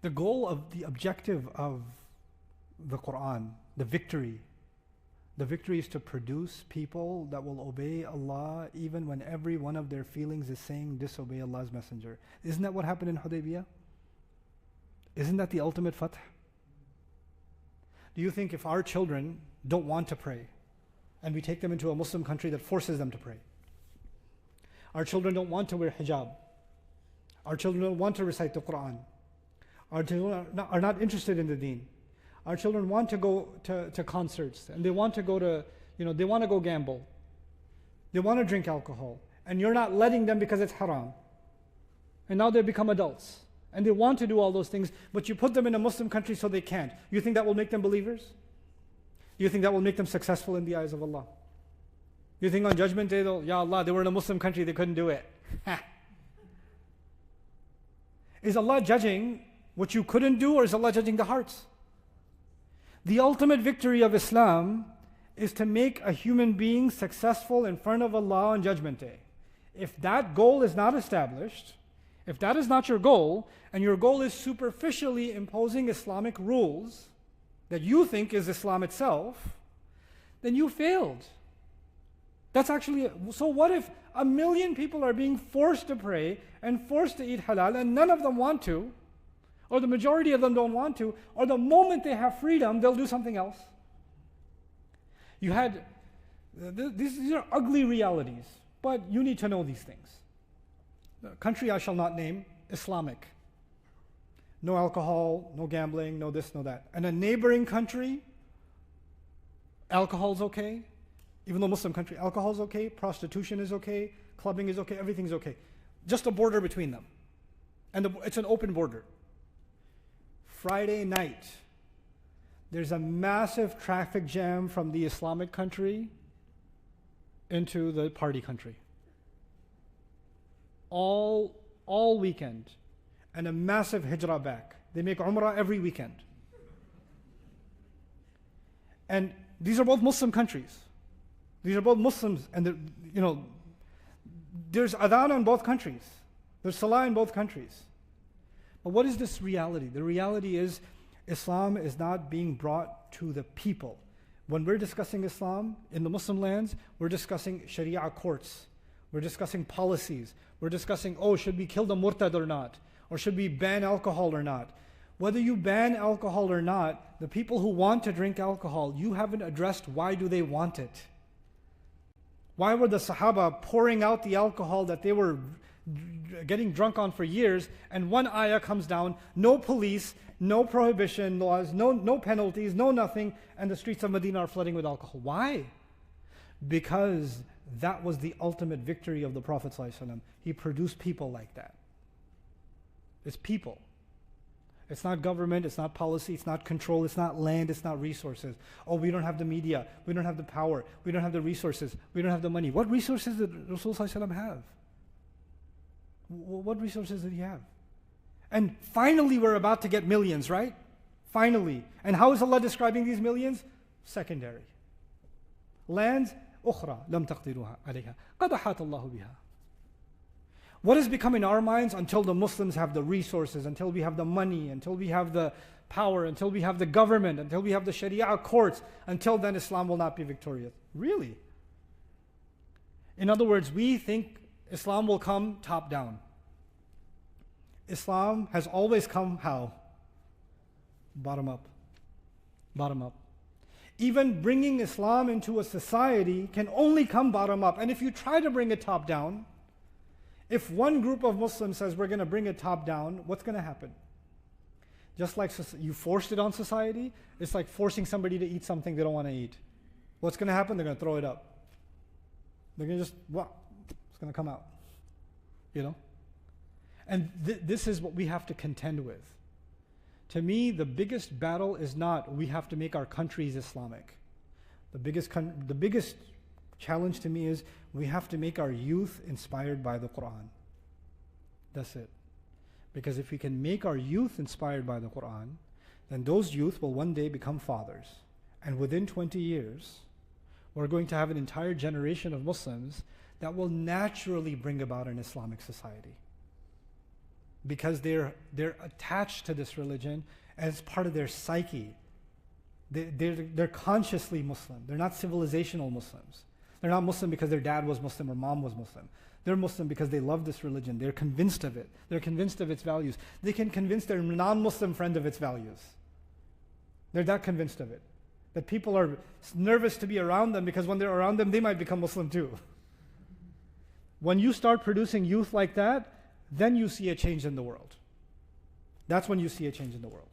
The goal of the objective of the Qur'an, the victory is to produce people that will obey Allah even when every one of their feelings is saying disobey Allah's messenger. Isn't that what happened in Hudaybiyah? Isn't that the ultimate fath? Do you think if our children don't want to pray and we take them into a Muslim country that forces them to pray, our children don't want to wear hijab, our children don't want to recite the Qur'an, our children are not interested in the deen, our children want to go to concerts and they want to go to, they want to go gamble, they want to drink alcohol, and you're not letting them because it's haram, and now they become adults and they want to do all those things, but you put them in a Muslim country so they can't. You think that will make them believers? You think that will make them successful in the eyes of Allah? You think on Judgment Day, Ya Allah, they were in a Muslim country, they couldn't do it. Is Allah judging what you couldn't do, or is Allah judging the hearts? The ultimate victory of Islam is to make a human being successful in front of Allah on Judgment Day. If that goal is not established, if that is not your goal, and your goal is superficially imposing Islamic rules that you think is Islam itself, then you failed. That's actually, so what if 1 million people are being forced to pray and forced to eat halal and none of them want to, or the majority of them don't want to, or the moment they have freedom, they'll do something else? You had, these are ugly realities, but you need to know these things. The country I shall not name, Islamic. No alcohol, no gambling, no this, no that. And a neighboring country, alcohol's okay. Even though Muslim country, alcohol's okay, prostitution is okay, clubbing is okay, everything's okay. Just a border between them. And it's an open border. Friday night, there's a massive traffic jam from the Islamic country into the party country. All weekend. And a massive hijrah back. They make Umrah every weekend. And these are both Muslim countries. These are both Muslims, and there's adhan in both countries. There's salah in both countries. But what is this reality? The reality is Islam is not being brought to the people. When we're discussing Islam in the Muslim lands, we're discussing Sharia courts. We're discussing policies. We're discussing, should we kill the murtad or not? Or should we ban alcohol or not? Whether you ban alcohol or not, the people who want to drink alcohol, you haven't addressed why do they want it. Why were the Sahaba pouring out the alcohol that they were getting drunk on for years, and one ayah comes down, no police, no prohibition laws, no penalties, no nothing, and the streets of Medina are flooding with alcohol? Why? Because that was the ultimate victory of the Prophet ﷺ. He produced people like that. It's people. It's not government, it's not policy, it's not control, it's not land, it's not resources. We don't have the media, we don't have the power, we don't have the resources, we don't have the money. What resources did Rasulullah have? What resources did he have? And finally we're about to get millions, right? Finally. And how is Allah describing these millions? Secondary. Lands, أخرى لم تقدروها عليها قد أحاط الله بها. What has become in our minds until the Muslims have the resources, until we have the money, until we have the power, until we have the government, until we have the Sharia courts, until then Islam will not be victorious? Really? In other words, we think Islam will come top down. Islam has always come how? Bottom up. Bottom up. Even bringing Islam into a society can only come bottom up. And if you try to bring it top down, if one group of Muslims says we're going to bring it top down, what's going to happen? Just like you forced it on society, it's like forcing somebody to eat something they don't want to eat. What's going to happen? They're going to throw it up. They're going to just, it's going to come out. And this is what we have to contend with. To me, the biggest battle is not we have to make our countries Islamic. The biggest challenge to me is we have to make our youth inspired by the Qur'an. That's it. Because if we can make our youth inspired by the Qur'an, then those youth will one day become fathers. And within 20 years, we're going to have an entire generation of Muslims that will naturally bring about an Islamic society. because they're attached to this religion as part of their psyche. They're consciously Muslim. They're not civilizational Muslims. They're not Muslim because their dad was Muslim or mom was Muslim. They're Muslim because they love this religion. They're convinced of it. They're convinced of its values. They can convince their non-Muslim friend of its values. They're that convinced of it, that people are nervous to be around them because when they're around them, they might become Muslim too. When you start producing youth like that, then you see a change in the world. That's when you see a change in the world.